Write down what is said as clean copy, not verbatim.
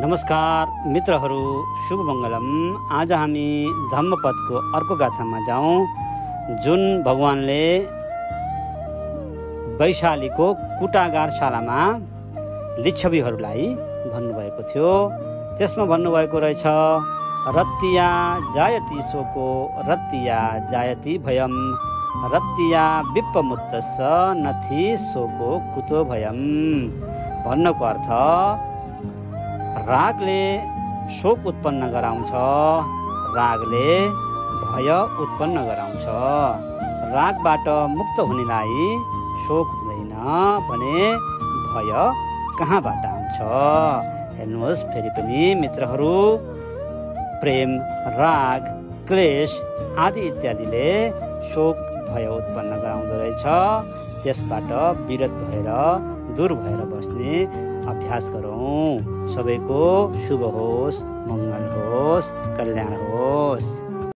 नमस्कार मित्रहरू, शुभ मङ्गलम। आज हामी धम्मपदको अर्को गाथामा जाउँ, जुन भगवानले वैशालीको कुटागारशालामा लिच्छवीहरूलाई भन्नुभएको थियो। त्यसमा भन्नुभएको रहेछ, रत्तिया जायति शोको रत्तिया जायति भयम रत्तिया विप्पमुत्तस्स नथि शोको कुतो भयम। भन्नको अर्थ रागले शोक उत्पन्न गराउँछ, रागले भय उत्पन्न गराउँछ। रागबाट मुक्त हुनेलाई शोक हुँदैन भने भय कहाँबाट आउँछ? हेर्नुहोस्, फेरि पनि मित्रहरू, प्रेम, राग, क्लेश आदि इत्यादिले शोक भय उत्पन्न गराउँदो रहेछ। त्यसबाट विरत भएर दूर भएर बस्ने अभ्यास गरौँ। सबैको शुभ होस्, मङ्गल होस्, कल्याण होस्।